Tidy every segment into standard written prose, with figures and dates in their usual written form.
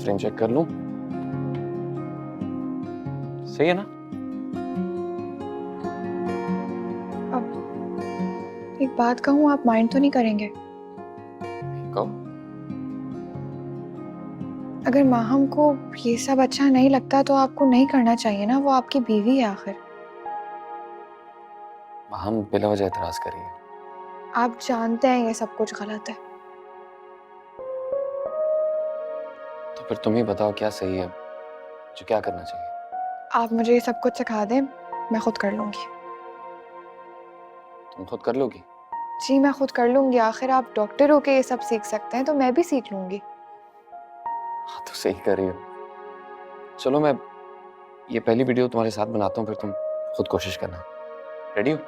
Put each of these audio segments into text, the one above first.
Frame check कर लूं? सही है ना? अब एक बात कहूँ, आप माइंड तो नहीं करेंगे? कहो। अगर माहम को ये सब अच्छा नहीं लगता तो आपको नहीं करना चाहिए ना, वो आपकी बीवी है आखिर। हम बिला वजह एतराज कर रही है। आप जानते हैं ये सब कुछ गलत है। तो फिर तुम ही बताओ क्या सही है, मुझे क्या करना चाहिए? आप मुझे ये सब कुछ सिखा दें, मैं खुद कर लूंगी। तुम खुद कर लोगी? जी मैं खुद कर लूंगी, आखिर आप डॉक्टर होके ये सब सीख सकते हैं तो मैं भी सीख लूंगी। हाँ तो सही कर रही हो। चलो मैं ये पहली वीडियो तुम्हारे साथ बनाता हूँ, फिर तुम खुद कोशिश करना। रेडी हो?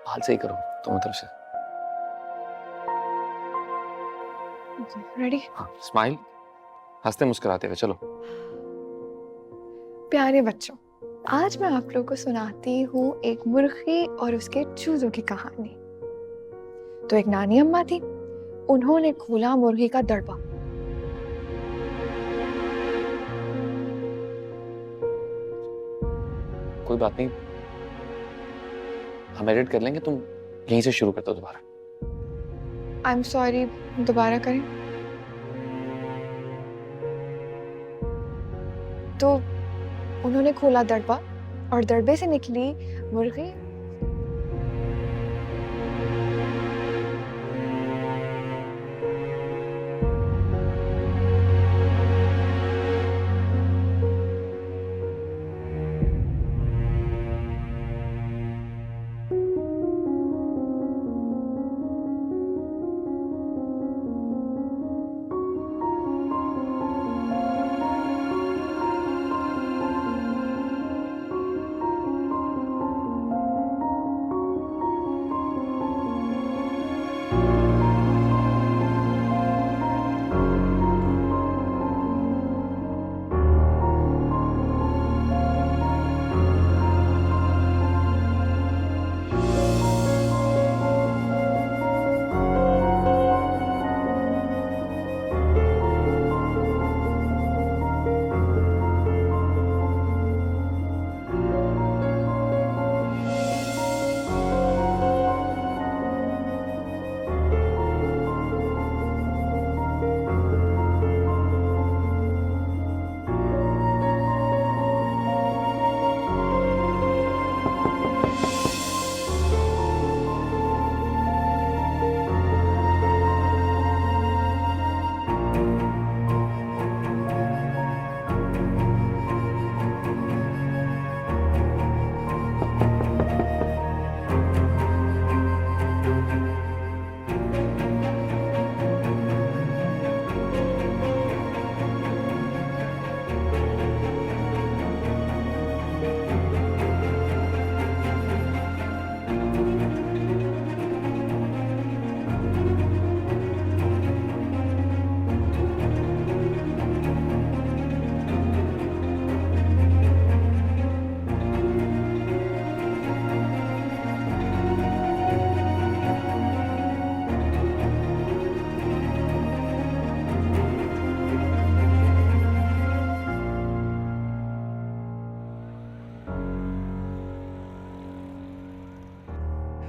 हाल सही करो तुम्हारी तरफ से। रेडी? हाँ स्माइल, हंसते मुस्कुराते हुए चलो। प्यारे बच्चों, आज मैं आप लोगों को सुनाती हूँ एक मुर्गी और उसके चूजों की कहानी। तो एक नानी अम्मा थी, उन्होंने खोला मुर्गी का दड़बा। कोई बात नहीं, हम एडिट कर लेंगे, तुम यहीं से शुरू कर दो दोबारा। आई एम सॉरी, दोबारा करें? तो उन्होंने खोला दड़बा और दड़बे से निकली मुर्गी।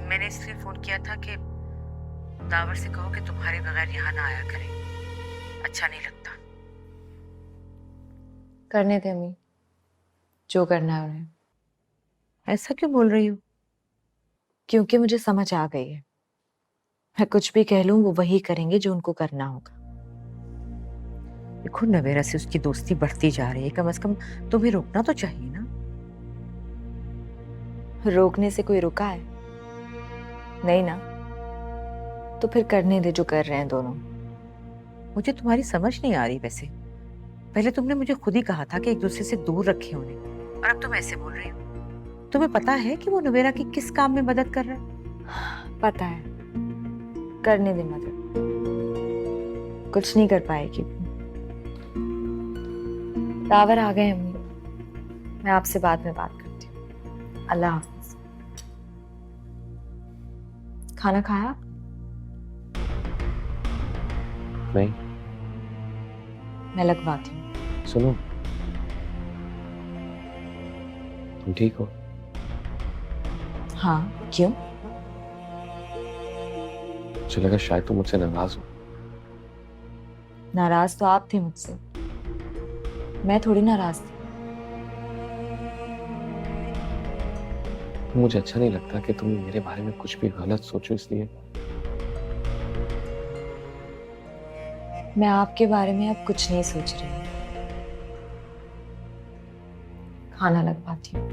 मैंने इसलिए फोन किया था कि दावर से कहो कि तुम्हारे बगैर यहाँ ना आया करे, अच्छा नहीं लगता। करने दे अम्मी, जो करना है उन्हें। ऐसा क्यों बोल रही हो? क्योंकि मुझे समझ आ गई है, मैं कुछ भी कह लूं वो वही करेंगे जो उनको करना होगा। देखो नवेरा से उसकी दोस्ती बढ़ती जा रही है, कम से कम तुम्हें रोकना तो चाहिए ना। रोकने से कोई रुका है? नहीं ना, तो फिर करने दे जो कर रहे हैं दोनों। मुझे तुम्हारी समझ नहीं आ रही वैसे। पहले तुमने मुझे खुद ही कहा था कि एक दूसरे से दूर रखे उन्हें, और अब तुम ऐसे बोल रही हो। तुम्हें पता है कि वो नवेरा की किस काम में मदद कर रहा है? पता है, करने दे मदद, कुछ नहीं कर पाएगी। दावर आ गए अम्मी, मैं आपसे बाद में बात करती हूँ। अल्लाह हाफिज। खाना खाया? नहीं। मैं लगवाती हूँ। सुनो, तुम ठीक हो? हाँ, क्यों? मुझे लगा शायद तुम मुझसे नाराज हो। नाराज तो आप थे मुझसे, मैं थोड़ी नाराज थी। मुझे अच्छा नहीं लगता कि तुम मेरे बारे में कुछ भी गलत सोचो, इसलिए मैं आपके बारे में अब कुछ नहीं सोच रही हूँ। खाना लगवाती हूँ।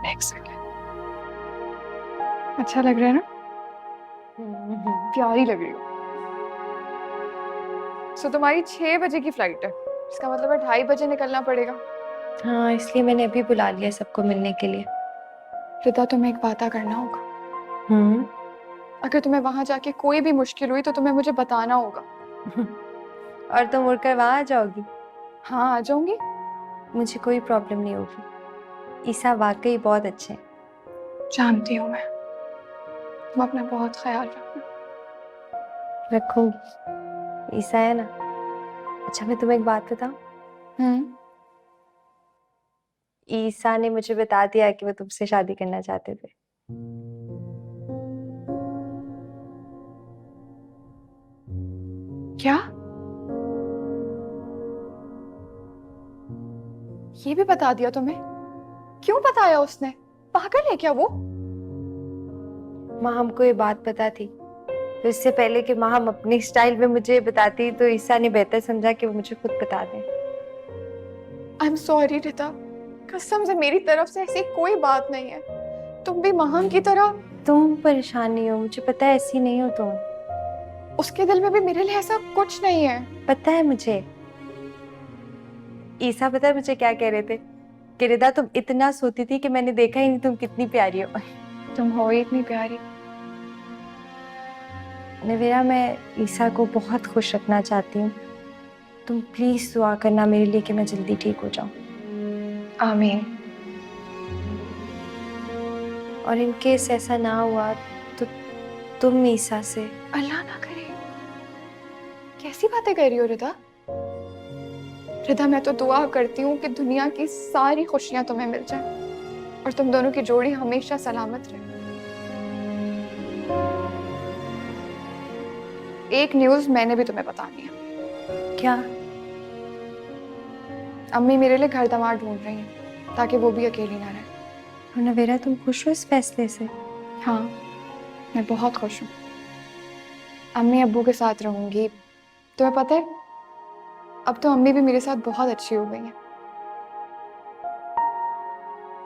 एक सेकेंड। अच्छा लग रहा है ना? प्यारी लग रही हो। सो तुम्हारी 6 बजे की फ्लाइट है, इसका मतलब है 2:30 बजे निकलना पड़ेगा। हाँ, इसलिए मैंने अभी बुला लिया सबको मिलने के लिए। रिता, तुम्हें एक वादा करना होगा। अगर तुम्हें वहां जाके कोई भी मुश्किल हुई तो तुम्हें मुझे बताना होगा। और तुम उड़कर वहां आ जाओगी? हाँ, आ जाऊंगी। मुझे कोई प्रॉब्लम नहीं होगी। ईसा वाकई बहुत अच्छे हैं। जानती हूँ मैं। तुम अपना बहुत ख्याल रखना। रखूंगी। ईसा है ना। अच्छा, मैं तुम्हें एक बात बताऊं? ईसा ने मुझे बता दिया कि वो तुमसे शादी करना चाहते थे। क्या? ये भी बता दिया तुम्हें? क्यों बताया उसने? पागल है क्या वो? माँ, हमको ये बात पता थी, तो इससे पहले कि माँ हम अपनी स्टाइल में मुझे बताती, तो ईसा ने बेहतर समझा कि वो मुझे खुद बता दें। आई एम सॉरी रिता, कसम से मेरी तरफ से ऐसी कोई बात नहीं है। तुम भी महाम की तरह। तुम परेशान नहीं हो, मुझे पता है ऐसी नहीं हो तुम। उसके दिल में भी मेरे लिए ऐसा कुछ नहीं है। पता है मुझे। ईसा पता है मुझे क्या कह रहे थे कि रिदा तुम इतना सोती थी कि मैंने देखा ही नहीं तुम कितनी प्यारी हो। तुम हो ही इतनी प्यारी। नवेरा, मैं ईसा को बहुत खुश रखना चाहती हूँ। तुम प्लीज दुआ करना मेरे लिए कि मैं जल्दी ठीक हो जाऊं। आमीन। और इन केस ऐसा ना हुआ तो तुम ईसा से। अल्लाह ना करे। कैसी बातें कर रही हो रिता? रिता, मैं तो दुआ करती हूँ कि दुनिया की सारी खुशियां तुम्हें मिल जाए और तुम दोनों की जोड़ी हमेशा सलामत रहे। एक न्यूज़ मैंने भी तुम्हें बतानी है। क्या? अम्मी मेरे लिए घर दामाद ढूंढ रही हैं ताकि वो भी अकेली ना रहे। नवेरा, तुम खुश हो इस फैसले से? हाँ, मैं बहुत खुश हूँ। अम्मी अब्बू के साथ रहूंगी। तुम्हें पता है, अब तो अम्मी भी मेरे साथ बहुत अच्छी हो गई हैं।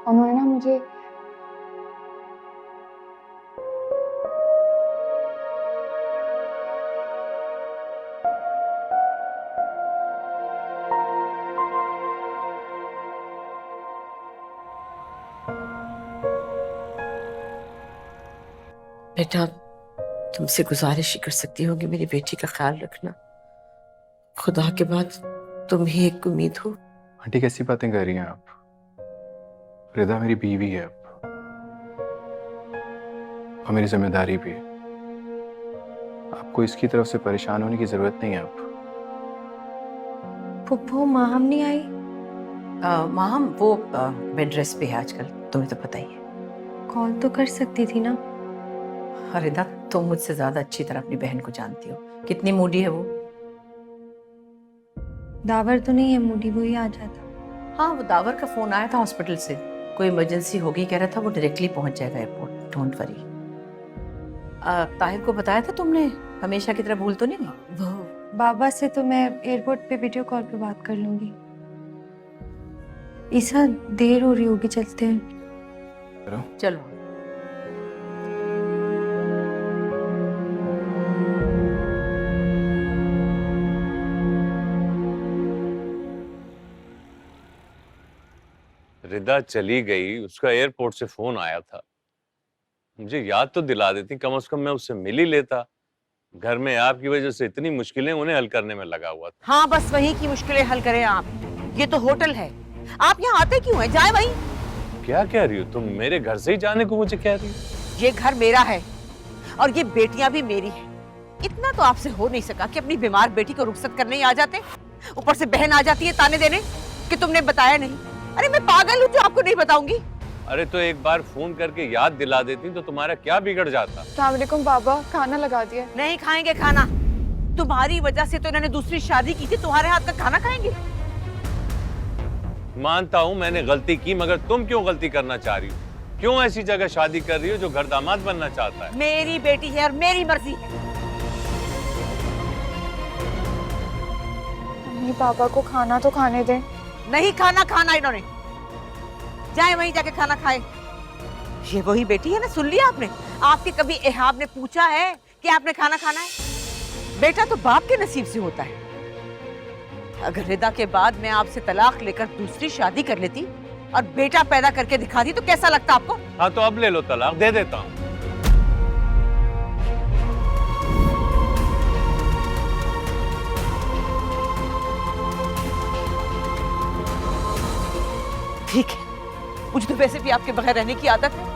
उन्होंने ना मुझे बेटा, तुमसे गुजारिश ही कर सकती हूँ कि मेरी बेटी का ख्याल रखना। खुदा के बाद तुम ही एक उम्मीद हो। आंटी, कैसी बातें कर रही हैं आप? रिदा मेरी बीवी है अब, और मेरी जिम्मेदारी भी है। आपको इसकी तरफ से परेशान होने की जरूरत नहीं है अब। पुप्पो, माँ हम नहीं आई? माहम वो बेड रेस्ट पे है आजकल, तुम्हें तो पता ही है। कॉल तो कर सकती थी ना। रिदा, तुम मुझसे ज्यादा अच्छी तरह अपनी बहन को जानती हो, कितनी मूडी है वो। दावर तो नहीं है मूडी, वो ही आ जाता। हाँ, वो दावर का फोन आया था हॉस्पिटल से, कोई इमरजेंसी होगी कह रहा था, वो डायरेक्टली पहुंच जाएगा एयरपोर्ट, डोंट वरी। ताहिर को बताया था तुमने? हमेशा की तरह भूल तो नहीं गई? वो बाबा से तो मैं एयरपोर्ट पे वीडियो कॉल पे बात कर लूंगी। ईसा, देर हो रही होगी, चलते हैं। चलो। रिदा चली गई, उसका एयरपोर्ट से फोन आया था। मुझे याद तो दिला देती, कम से कम मैं उससे मिल ही लेता। घर में आपकी वजह से इतनी मुश्किलें उन्हें हल करने में लगा हुआ था। हाँ, बस वही की मुश्किलें हल करें आप। ये तो होटल है, आप यहाँ आते क्यों हैं? जाए वहीं। क्या कह रही हो तुम? मेरे घर से ही जाने को मुझे कह रही हो? ये घर मेरा है और ये बेटियां भी मेरी हैं। इतना तो आपसे हो नहीं सका कि अपनी बीमार बेटी को रुखसत करने ही आ जाते। ऊपर से बहन आ जाती है ताने देने कि तुमने बताया नहीं। अरे मैं पागल हूँ जो आपको नहीं बताऊंगी। अरे तो एक बार फोन करके याद दिला देती तो तुम्हारा क्या बिगड़ जाता? अस्सलाम वालेकुम बाबा, खाना लगा दिया। नहीं खाएंगे खाना, तुम्हारी वजह से तो इन्होंने दूसरी शादी की थी, तुम्हारे हाथ का खाना खाएंगे? मानता हूँ मैंने गलती की, मगर तुम क्यों गलती करना चाह रही हो? क्यों ऐसी जगह शादी कर रही हो जो घर दामाद बनना चाहता है? मेरी बेटी है और मेरी मर्जी है। मम्मी पापा को खाना तो खाने दें। नहीं खाना खाना इन्होंने, जाए वहीं जाके खाना खाए। ये वही बेटी है ना, सुन लिया आपने? आपके कभी एहाब ने पूछा है कि आपने खाना खाना है? बेटा तो बाप के नसीब से होता है। अगर रिदा के बाद मैं आपसे तलाक लेकर दूसरी शादी कर लेती और बेटा पैदा करके दिखाती तो कैसा लगता आपको? हाँ तो अब ले लो तलाक, दे देता हूँ। ठीक है, मुझे तो वैसे भी आपके बगैर रहने की आदत है।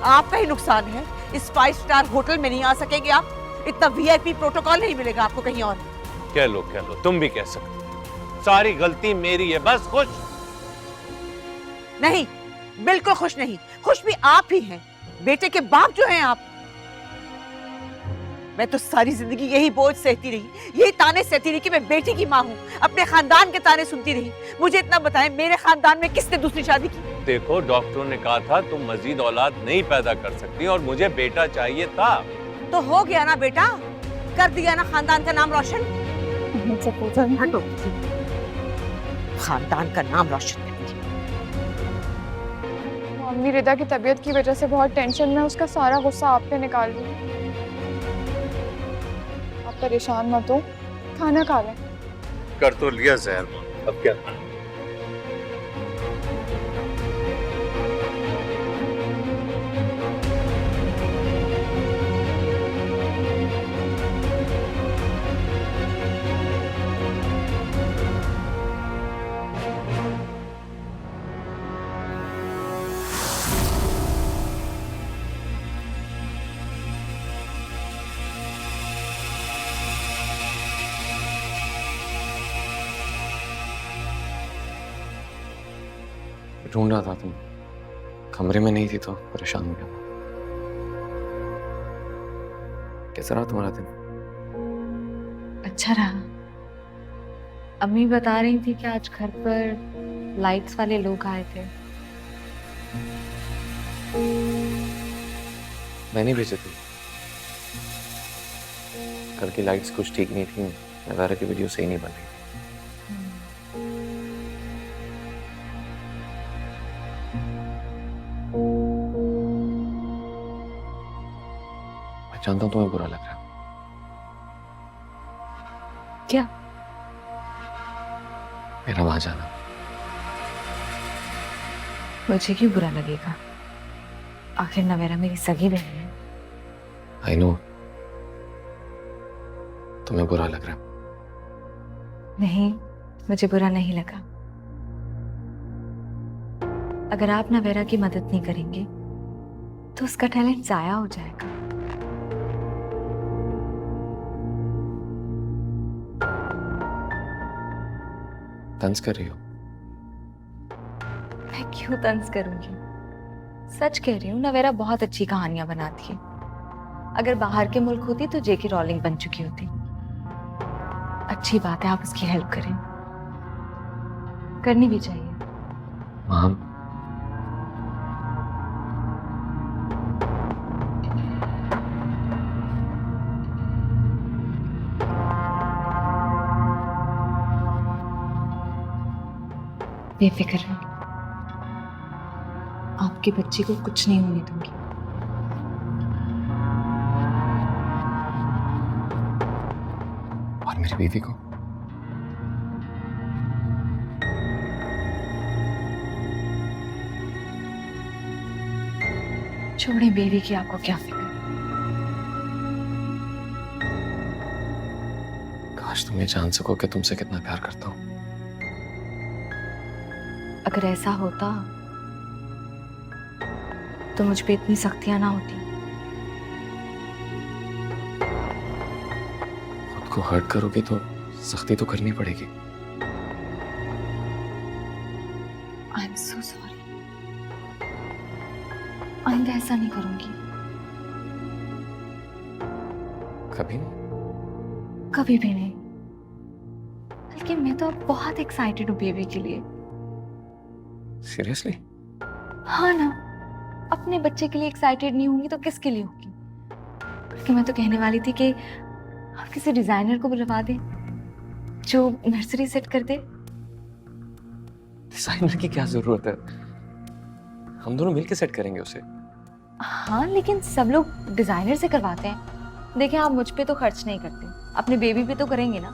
आपका ही नुकसान है, इस 5 स्टार होटल में नहीं आ सकेंगे आप। इतना वीआईपी प्रोटोकॉल नहीं मिलेगा आपको कहीं और। कह लो, तुम भी कह सकते। सारी गलती मेरी है, बस खुश नहीं, बिल्कुल खुश नहीं। खुश भी आप ही हैं, बेटे के बाप जो हैं आप। मैं तो सारी जिंदगी यही बोझ सहती रही, यही ताने सहती रही कि मैं बेटी की माँ हूँ, अपने खानदान के ताने सुनती रही। मुझे इतना बताएं, मेरे खानदान में किसने दूसरी शादी की? देखो, डॉक्टरों ने कहा था तुम मजीद औलाद नहीं पैदा कर सकती और मुझे बेटा चाहिए था। तो हो गया ना बेटा, कर दिया ना खानदान का नाम रोशन। हटो, खानदान का नाम रोशन करेंगे। मम्मी रिदा की तबीयत की वजह से बहुत टेंशन में, उसका सारा गुस्सा आप पे निकाल दी। आप परेशान मत हो, खाना खा लें। कर तो लिया जहर, अब क्या? ढूंढ रहा था, तुम कमरे में नहीं थी तो परेशान हो गया। कैसा रहा तुम्हारा दिन? अच्छा रहा। अम्मी बता रही थी कि आज घर पर लाइट्स वाले लोग आए थे। मैंने भेजे थे। कल की लाइट्स कुछ ठीक नहीं थी, नज़ारे की वीडियो सही नहीं बन रही। मैं जानता हूं तुम्हें बुरा लग रहा है। क्या? मेरा वहां जाना। मुझे क्यों बुरा लगेगा? आखिर नवेरा मेरी सगी बहन है। आई नो तुम्हें बुरा लग रहा है। नहीं, मुझे बुरा नहीं लगा। अगर आप नवेरा की मदद नहीं करेंगे तो उसका टैलेंट जाया हो जाएगा। तंज कर रही हो? मैं क्यों तंज करूंगी? सच कह रही हूँ, नवेरा बहुत अच्छी कहानियां बनाती है। अगर बाहर के मुल्क होती तो जेके रॉलिंग बन चुकी होती। अच्छी बात है, आप उसकी हेल्प करें, करनी भी चाहिए। माम, बेफिक्र रहिए, आपकी बच्ची को कुछ नहीं होने दूंगी। और मेरी बीवी को? छोड़े बेबी की आपको क्या फिक्र। काश तुम ये जान सको कि तुमसे कितना प्यार करता हूँ। अगर ऐसा होता तो मुझ पे इतनी सख्तियां ना होती। खुद को हर्ट करोगे तो सख्ती तो करनी पड़ेगी। I am so sorry. आइंदा ऐसा नहीं करूंगी। कभी नहीं। कभी भी नहीं। बल्कि मैं तो अब बहुत एक्साइटेड हूँ बेबी के लिए। सीरियसली? हाँ ना, अपने बच्चे के लिए एक्साइटेड नहीं होंगी तो किसके लिए होगी। बल्कि मैं तो कहने वाली थी कि आप किसी डिजाइनर को बुलवा दें जो नर्सरी सेट कर दे। डिजाइनर की क्या जरूरत है? हम दोनों मिलकर सेट करेंगे उसे। हाँ, लेकिन सब लोग डिजाइनर से करवाते हैं। देखिए, आप मुझ पे तो खर्च नहीं करते, अपने बेबी पे तो करेंगे ना।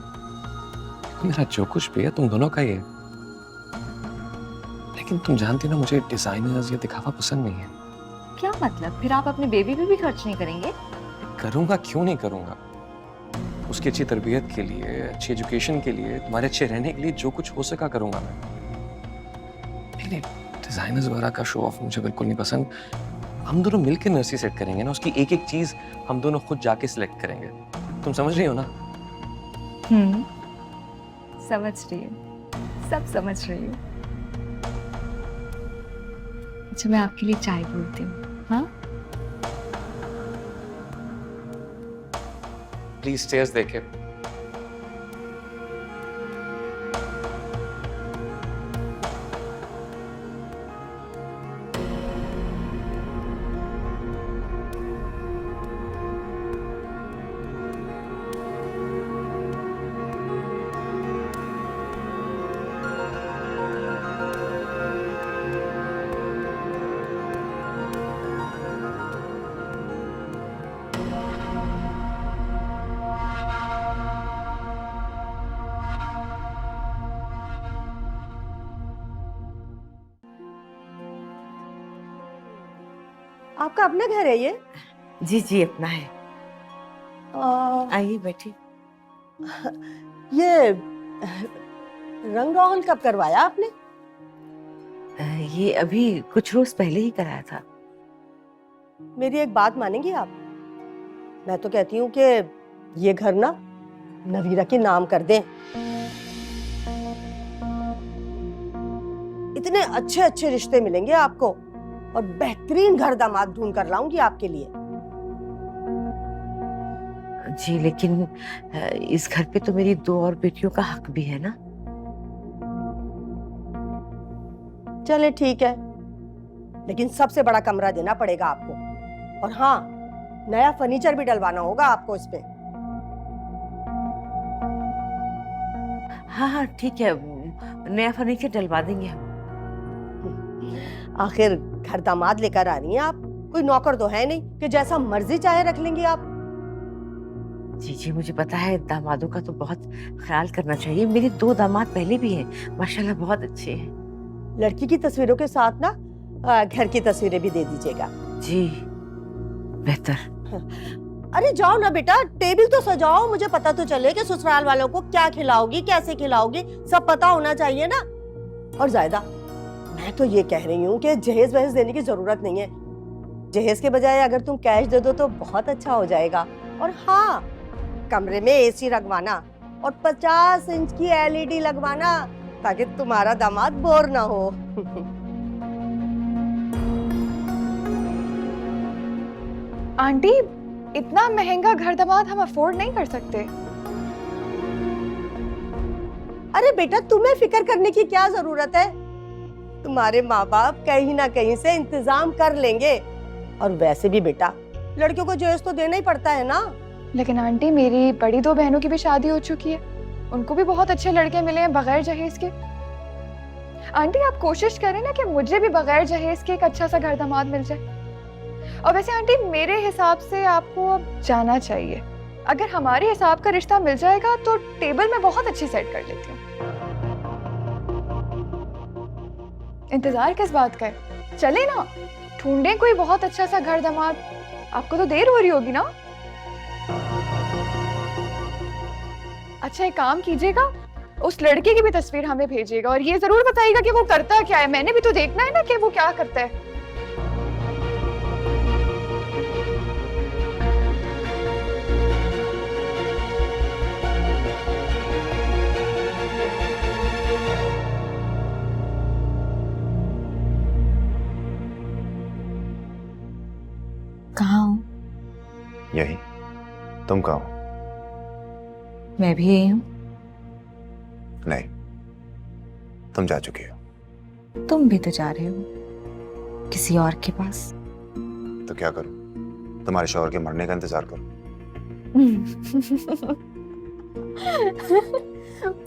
मेरा जो कुछ भी है तुम दोनों का ही है। लेकिन तुम जानती ना, मुझे डिजाइनर्स या दिखावा पसंद नहीं है। क्या मतलब? फिर आप अपने बेबी पे भी खर्च नहीं करेंगे? करूंगा, क्यों नहीं करूंगा। उसकी अच्छी तरबियत के लिए, अच्छी एजुकेशन के लिए, तुम्हारे अच्छे रहने के लिए जो कुछ हो सका करूंगा मैं। नहीं, डिजाइनर्स वगैरह का शो ऑफ मुझे बिल्कुल नहीं पसंद। हम दोनों मिलकर नर्सरी सेट करेंगे ना, उसकी एक एक चीज हम दोनों खुद जाके सिलेक्ट करेंगे। तुम समझ रही हो ना? समझ रही हूँ, सब समझ रही हूँ। अच्छा, मैं आपके लिए चाय बोलती हूँ। हाँ, प्लीज स्टेयर्स देखे। आपका अपना घर है ये? जी जी, अपना है। आइए बैठिए। ये रंग रोगन कब करवाया आपने? ये अभी कुछ रोज पहले ही कराया था। मेरी एक बात मानेंगी आप? मैं तो कहती हूँ कि ये घर ना नवीरा के नाम कर दें। इतने अच्छे अच्छे रिश्ते मिलेंगे आपको और बेहतरीन घर दामाद ढूंढ कर लाऊंगी आपके लिए। जी, लेकिन इस घर पे तो मेरी 2 और बेटियों का हक भी है ना। चले ठीक है, लेकिन सबसे बड़ा कमरा देना पड़ेगा आपको। और हाँ, नया फर्नीचर भी डलवाना होगा आपको इसमें। हाँ हाँ ठीक है, नया फर्नीचर डलवा देंगे हम। आखिर घर दामाद लेकर आ रही हैं आप, कोई नौकर तो है नहीं कि जैसा मर्जी चाहे रख लेंगी आप। जी जी, मुझे पता है, दामादों का तो बहुत ख्याल करना चाहिए। मेरे 2 दामाद पहले भी हैं, माशाल्लाह बहुत अच्छे हैं। लड़की की तस्वीरों के साथ ना घर की तस्वीरें भी दे दीजिएगा। जी, बेहतर। अरे जाओ ना बेटा, टेबल तो सजाओ, मुझे पता तो चले कि ससुराल वालों को क्या खिलाओगी, कैसे खिलाओगी, सब पता होना चाहिए ना। और जायदा, मैं तो ये कह रही हूँ कि जहेज वहेज देने की जरूरत नहीं है। जहेज के बजाय अगर तुम कैश दे दो तो बहुत अच्छा हो जाएगा। और हाँ, कमरे में एसी लगवाना और 50 इंच की एलईडी लगवाना ताकि तुम्हारा दामाद बोर ना हो। आंटी, इतना महंगा घर दामाद हम अफोर्ड नहीं कर सकते। अरे बेटा, तुम्हें फिक्र करने की क्या जरूरत है? तुम्हारे माँ बाप कहीं ना कहीं से इंतजाम कर लेंगे। और वैसे भी बेटा, लड़कियों को जहेज तो देना ही पड़ता है ना। लेकिन आंटी, मेरी बड़ी 2 बहनों की भी शादी हो चुकी है, उनको भी बहुत अच्छे लड़के मिले हैं बगैर जहेज के। आंटी, आप कोशिश करें ना कि मुझे भी बगैर जहेज के एक अच्छा सा घर दामाद मिल जाए। और वैसे आंटी, मेरे हिसाब से आपको अब जाना चाहिए। अगर हमारे हिसाब का रिश्ता मिल जाएगा तो टेबल में बहुत अच्छी सेट कर लेती हूँ। इंतजार किस बात का है? चले ना, ढूंढे कोई बहुत अच्छा सा घर दामाद। आपको तो देर हो रही होगी ना। अच्छा एक काम कीजिएगा, उस लड़के की भी तस्वीर हमें भेजिएगा और ये जरूर बताइएगा कि वो करता क्या है। मैंने भी तो देखना है ना कि वो क्या करता है। कहाँ हूँ? यही। तुम कहाँ हो? मैं भी यही हूँ। नहीं, तुम जा चुकी हो। तुम भी तो जा रहे हो किसी और के पास। तो क्या करूं? तुम्हारे शौहर के मरने का इंतजार करूं?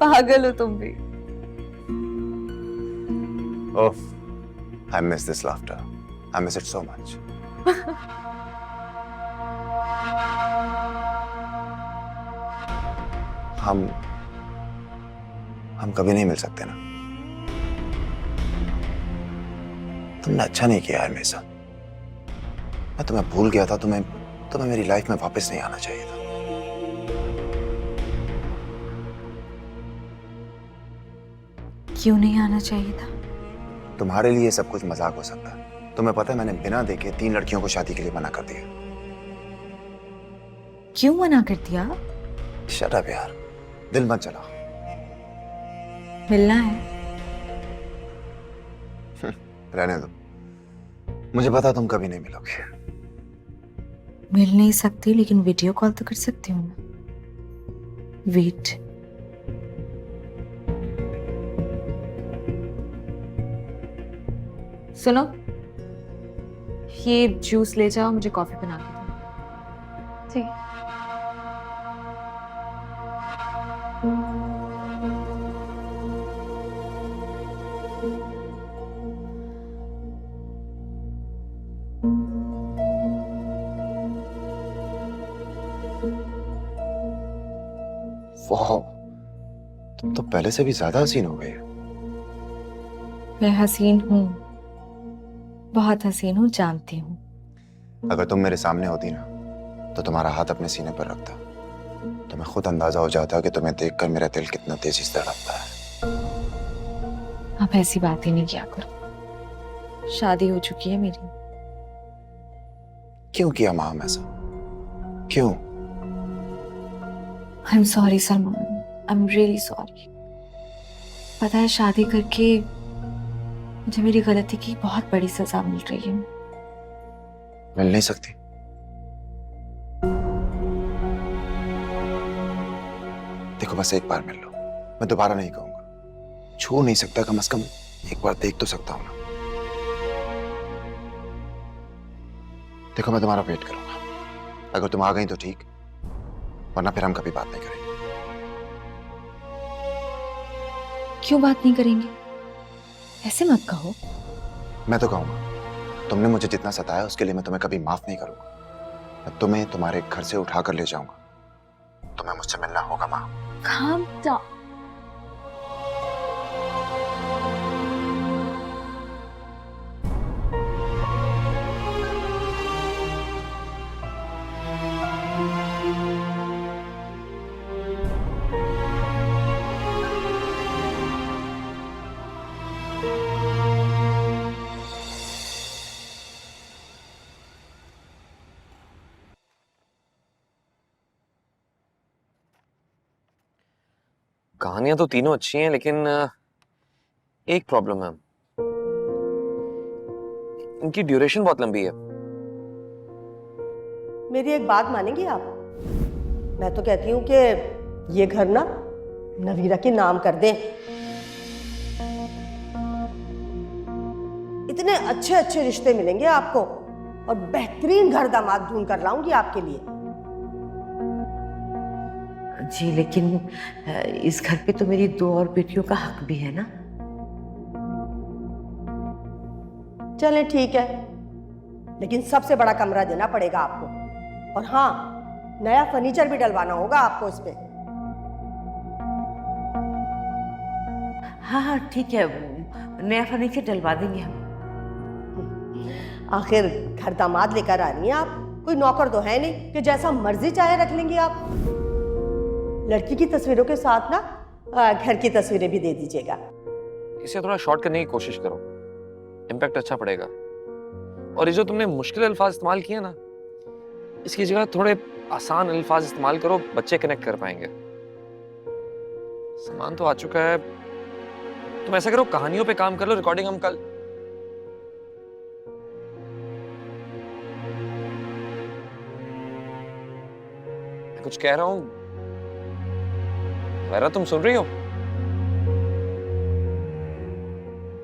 पागल हो तुम भी। ओह, I miss this laughter. I miss it so much. हम कभी नहीं मिल सकते ना। तुमने अच्छा नहीं किया यार मेरे साथ। मैं तुम्हें भूल गया था। तुम्हें मेरी लाइफ में वापस नहीं आना चाहिए था। क्यों नहीं आना चाहिए था? तुम्हारे लिए सब कुछ मजाक हो सकता है। तुम्हें पता है मैंने बिना देखे 3 लड़कियों को शादी के लिए मना कर दिया। क्यों मना कर दिया? शट अप यार, दिल मत जलाओ। मिलना है? रहने दो, मुझे पता तुम कभी नहीं मिलोगे। मिल नहीं सकती लेकिन वीडियो कॉल तो कर सकती हूँ ना। वेट। सुनो, ये जूस ले जाओ, मुझे कॉफी बना के दो। जी। वाह, तुम तो पहले से भी ज्यादा हसीन हो गई हो। मैं हसीन हूँ, बहुत हसीन हूँ, जानती हूँ। अगर तुम मेरे सामने होती ना तो तुम्हारा हाथ अपने सीने पर रखता, तो मैं खुद अंदाजा हो जाता कि तुम्हें देखकर मेरा दिल कितना तेजी से धड़कता है। आप ऐसी बात ही नहीं किया करो। शादी हो चुकी है मेरी। क्यों किया माम ऐसा? क्यों? I am sorry Salman, I am really sorry. पता है शादी करके मुझे मेरी गलती की बहुत बड़ी सजा मिल रही है। मिल नहीं सकती। देखो बस एक बार मिल लो, मैं दोबारा नहीं कहूंगा। छू नहीं सकता, कम से कम एक बार देख तो सकता हूं ना। देखो मैं तुम्हारा वेट करूंगा। अगर तुम आ गई तो ठीक, वरना फिर हम कभी बात नहीं करेंगे। क्यों बात नहीं करेंगे? ऐसे मत कहो। मैं तो कहूंगा, तुमने मुझे जितना सताया उसके लिए मैं तुम्हें कभी माफ नहीं करूंगा। मैं तुम्हें तुम्हारे घर से उठा कर ले जाऊंगा। तुम्हें मुझसे मिलना होगा माँ। Calm down. कहानियां तो तीनों अच्छी हैं, लेकिन एक प्रॉब्लम है, इनकी ड्यूरेशन बहुत लंबी है। मेरी एक बात मानेंगी आप? मैं तो कहती हूँ कि ये घर ना नवीरा के नाम कर दें। इतने अच्छे अच्छे रिश्ते मिलेंगे आपको और बेहतरीन घर दामाद ढूंढ कर लाऊंगी आपके लिए। जी लेकिन इस घर पे तो मेरी 2 और बेटियों का हक भी है ना। चलें ठीक है, लेकिन सबसे बड़ा कमरा देना पड़ेगा आपको। और हाँ, नया फर्नीचर भी डलवाना होगा आपको इस पे। हाँ हाँ ठीक है, नया फर्नीचर डलवा देंगे हम। आखिर घर दामाद लेकर आ रही हैं आप, कोई नौकर तो है नहीं कि जैसा मर्जी चाहे रख लेंगी आप। लड़की की तस्वीरों के साथ ना घर की तस्वीरें भी दे दीजिएगा। इसे थोड़ा शॉर्ट करने की कोशिश करो, इम्पैक्ट अच्छा पड़ेगा। और ये जो तुमने मुश्किल अल्फाज इस्तेमाल किए ना, इसकी जगह थोड़े आसान अल्फाज इस्तेमाल करो, बच्चे कनेक्ट कर पाएंगे। सामान तो आ चुका है, तुम ऐसा करो कहानियों पे काम कर लो, रिकॉर्डिंग हम कल। मैं कुछ कह रहा हूं, वैरा तुम सुन रही हो?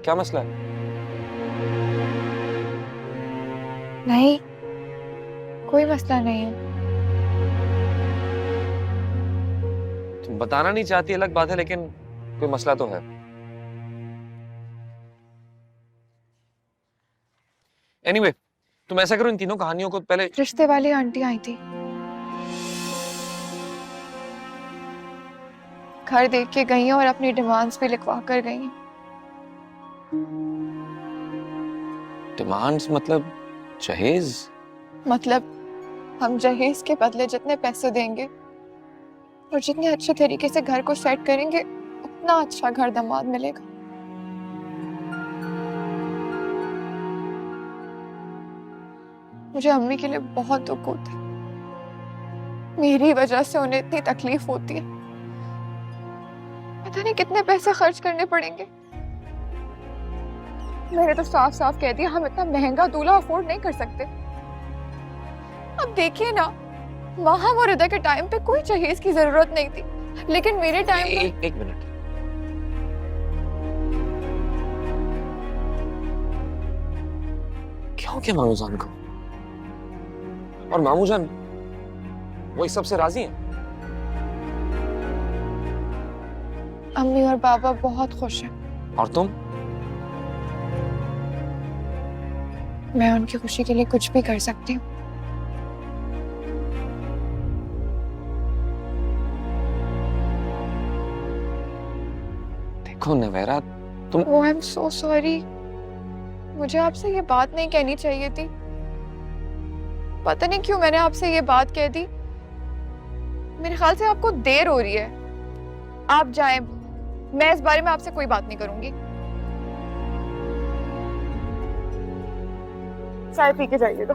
क्या मसला है? नहीं, कोई मसला नहीं है। तुम बताना नहीं चाहती अलग बात है, लेकिन कोई मसला तो है। एनीवे, तुम ऐसा करो, इन तीनों कहानियों को पहले। रिश्ते वाली आंटी आई थी, घर देख के गई हैं और अपनी डिमांड्स भी लिखवा कर गई हैं। डिमांड्स मतलब जहेज? मतलब हम जहेज के बदले जितने पैसे देंगे और जितने अच्छे तरीके से घर को सेट करेंगे, उतना अच्छा घर दामाद मिलेगा। मुझे अम्मी के लिए बहुत दुख होता है, मेरी वजह से उन्हें इतनी तकलीफ होती है। पता नहीं कितने पैसे खर्च करने पड़ेंगे। मैंने तो साफ साफ कह दिया, हम इतना महंगा दूल्हा अफोर्ड नहीं कर सकते। अब देखिए ना, वहां और रिदा के टाइम पे कोई जहेज की जरूरत नहीं थी, लेकिन मेरे टाइम पे। एक मिनट, क्यों क्या मामू जान को? और मामू जान वो इस सब से राजी हैं? अम्मी और बाबा बहुत खुश हैं। और तुम? मैं उनकी खुशी के लिए कुछ भी कर सकती हूँ। देखो नवेरा, तुम। ओह, आई एम सो सॉरी, मुझे आपसे ये बात नहीं कहनी चाहिए थी। पता नहीं क्यों मैंने आपसे ये बात कह दी। मेरे ख्याल से आपको देर हो रही है, आप जाएं। मैं इस बारे में आपसे कोई बात नहीं करूंगी। चाय पी के जाइएगा।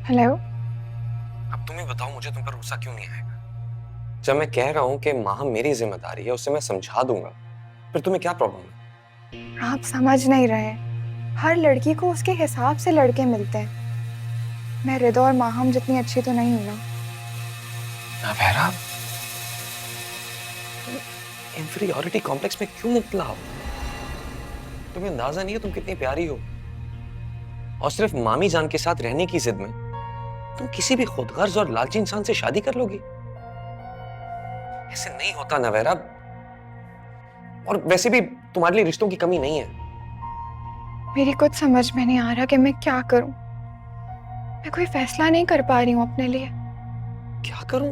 हेलो। अब तुम ही बताओ, मुझे तुम पर गुस्सा क्यों नहीं आएगा? जब मैं कह रहा हूँ कि माँ मेरी जिम्मेदारी है, उससे मैं समझा दूंगा, फिर तुम्हें क्या प्रॉब्लम है? आप समझ नहीं रहे। हर लड़की को उसके हिसाब से लड़के मिलते हैं। मैं रिदा और माहम जितनी अच्छी तो नहीं हूं ना। नवेरा, इंफीरियॉरिटी कॉम्प्लेक्स में क्यों मुबतला हो? तुम्हें अंदाजा नहीं है तुम कितनी प्यारी हो, और सिर्फ मामी जान के साथ रहने की जिद में तुम किसी भी खुदगर्ज और लालची इंसान से शादी कर लोगी। ऐसे नहीं होता नवेरा। और वैसे भी तुम्हारे लिए रिश्तों की कमी नहीं है। मेरी कुछ समझ में नहीं आ रहा कि मैं क्या करूं। मैं कोई फैसला नहीं कर पा रही हूं अपने लिए। क्या करूं?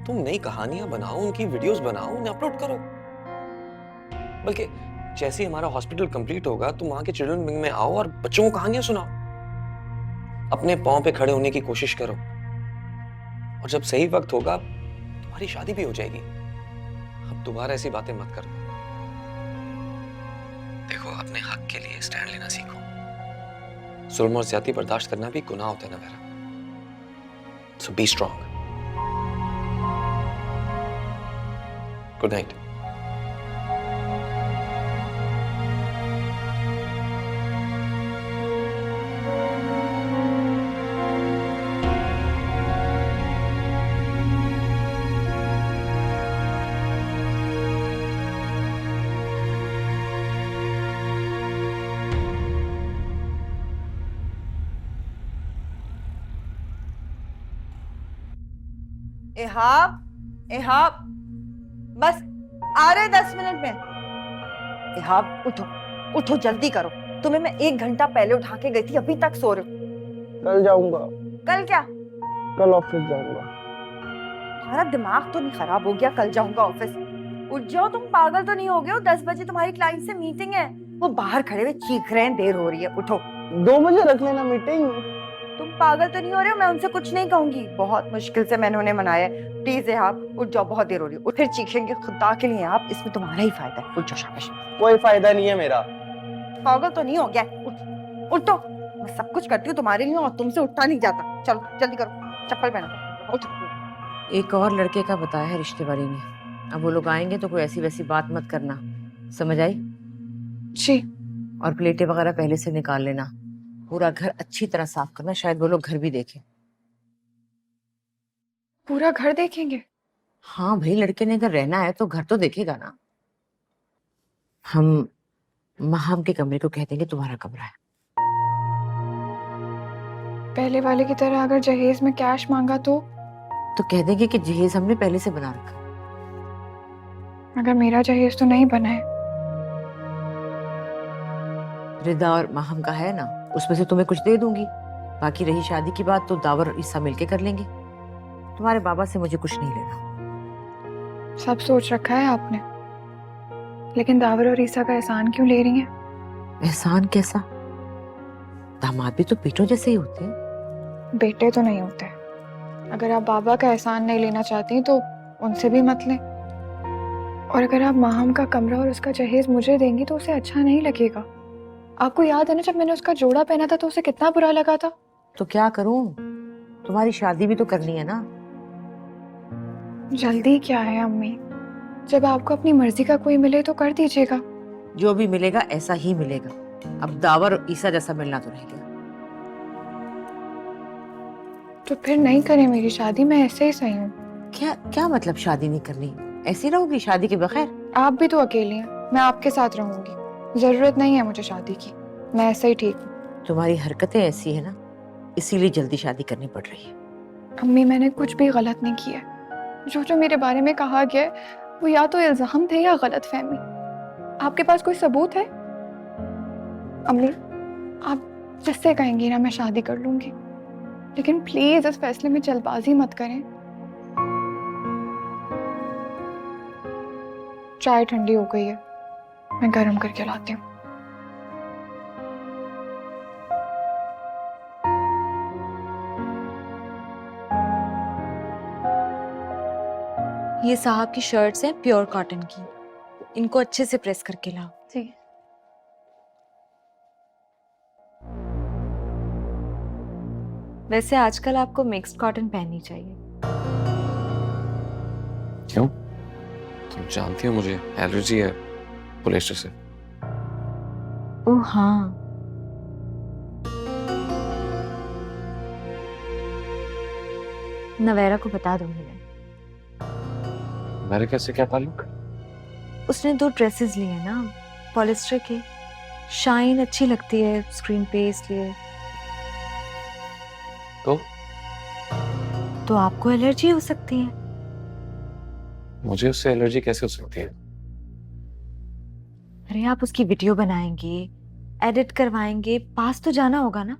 तुम नई कहानियां बनाओ, उनकी वीडियोस बनाओ, उन्हें अपलोड करो। बल्कि जैसे ही हमारा हॉस्पिटल कंप्लीट होगा तुम वहां के चिल्ड्रन विंग में आओ और बच्चों को कहानियां सुनाओ। अपने पांव पे खड़े होने की कोशिश करो, और जब सही वक्त होगा तुम्हारी शादी भी हो जाएगी। अब दोबारा ऐसी बातें मत करो। देखो, अपने हक के लिए स्टैंड लेना सीखो। जुल्म और ज्यादती बर्दाश्त करना भी गुनाह होता है ना मेरा। So be strong. Good night. Ihab, Ihab, बस आ रहे 10 मिनट में। इहाब उठो, उठो जल्दी करो। तुम्हें मैं 1 घंटा पहले उठा के गई थी, अभी तक सो रहे हो। कल जाऊंगा। कल क्या? कल ऑफिस जाऊंगा। तुम्हारा दिमाग तो नहीं खराब हो गया? कल जाऊंगा ऑफिस? उठ जाओ, तुम पागल तो नहीं हो गए हो? 10 बजे तुम्हारी क्लाइंट से मीटिंग है, वो बाहर खड़े हुए चीख रहे हैं, देर हो रही है। उठो। 2 बजे रख लेना मीटिंग। तुम पागल तो नहीं हो रहे हो? मैं उनसे कुछ नहीं कहूंगी, बहुत मुश्किल से मैंने उन्हें मनाया है। प्लीज है आप, उठ जाओ, बहुत देर हो रही है। फिर चीखेंगे खुदा के लिए आप, इसमें तुम्हारा ही फायदा है। उठ जाओ, शाबाश। कोई फायदा नहीं है मेरा। पागल तो नहीं हो गया? उठ, उठो। मैं सब कुछ करती हूँ तुम्हारे लिए और तुमसे उठा नहीं जाता। चलो जल्दी करो, चप्पल पहनो, उठ। एक और लड़के का बताया है रिश्ते वाली ने। अब वो लोग आएंगे तो कोई ऐसी वैसी बात मत करना, समझ आई? जी। और प्लेटें वगैरह पहले से निकाल लेना। पूरा घर अच्छी तरह साफ करना, शायद वो लोग घर भी देखें। पूरा घर देखेंगे? हाँ भाई, लड़के ने अगर रहना है तो घर तो देखेगा ना। हम महाम के कमरे को कह देंगे तुम्हारा कमरा है। पहले वाले की तरह अगर जहेज में कैश मांगा तो कह देंगे कि जहेज हमने पहले से बना रखा। अगर मेरा जहेज तो नहीं बना है। रिदा और माहम का है ना, उसमें से तुम्हें कुछ दे दूंगी। बाकी रही शादी की बात तो दावर और ईसा मिलके कर लेंगे। तुम्हारे बाबा से मुझे कुछ नहीं लेना। सब सोच रखा है आपने, लेकिन दावर और ईसा का एहसान क्यों ले रही हैं? एहसान कैसा? दामाद भी तो बेटों जैसे ही होते हैं। बेटे तो नहीं होते। अगर आप बाबा का एहसान नहीं लेना चाहती तो उनसे भी मत लें। और अगर आप माहम का कमरा और उसका जहेज मुझे देंगी तो उसे अच्छा नहीं लगेगा। आपको याद है ना, जब मैंने उसका जोड़ा पहना था तो उसे कितना बुरा लगा था। तो क्या करूं? तुम्हारी शादी भी तो करनी है ना। जल्दी क्या है अम्मी? जब आपको अपनी मर्जी का कोई मिले तो कर दीजिएगा। जो भी मिलेगा ऐसा ही मिलेगा। अब दावर और ईसा जैसा मिलना तो रह गया। तो फिर नहीं करें मेरी शादी, मैं ऐसे ही सही हूँ। क्या क्या मतलब शादी नहीं करनी? ऐसी रहोगी शादी के बगैर? आप भी तो अकेली हैं, मैं आपके साथ रहूंगी। जरूरत नहीं है मुझे शादी की, मैं ऐसे ही ठीक हूँ। तुम्हारी हरकतें ऐसी है ना, इसीलिए जल्दी शादी करनी पड़ रही है। अम्मी, मैंने कुछ भी गलत नहीं किया। जो जो मेरे बारे में कहा गया है, वो या तो इल्जाम थे या गलत फहमी। आपके पास कोई सबूत है? अम्मी, आप जिससे कहेंगी ना मैं शादी कर लूंगी, लेकिन प्लीज इस फैसले में जल्दबाजी मत करें। चाय ठंडी हो गई है, मैं गर्म करके लाती हूँ। ये साहब की शर्ट्स हैं प्योर कॉटन की, इनको अच्छे से प्रेस करके लाओ। जी। वैसे आजकल आपको मिक्स्ड कॉटन पहननी चाहिए। क्यों? तुम जानती हो मुझे एलर्जी है पोलिएस्टर से। ओह हाँ, नवेरा को बता दूंगी मैं। मेरे कैसे क्या ताल्लुक? उसने 2 ड्रेसेस लिए ना पॉलिस्टर के, शाइन अच्छी लगती है स्क्रीन पे इसलिए। तो आपको एलर्जी हो सकती है। मुझे उससे एलर्जी कैसे हो सकती है? अरे आप उसकी वीडियो बनाएंगे, एडिट करवाएंगे, पास तो जाना होगा ना।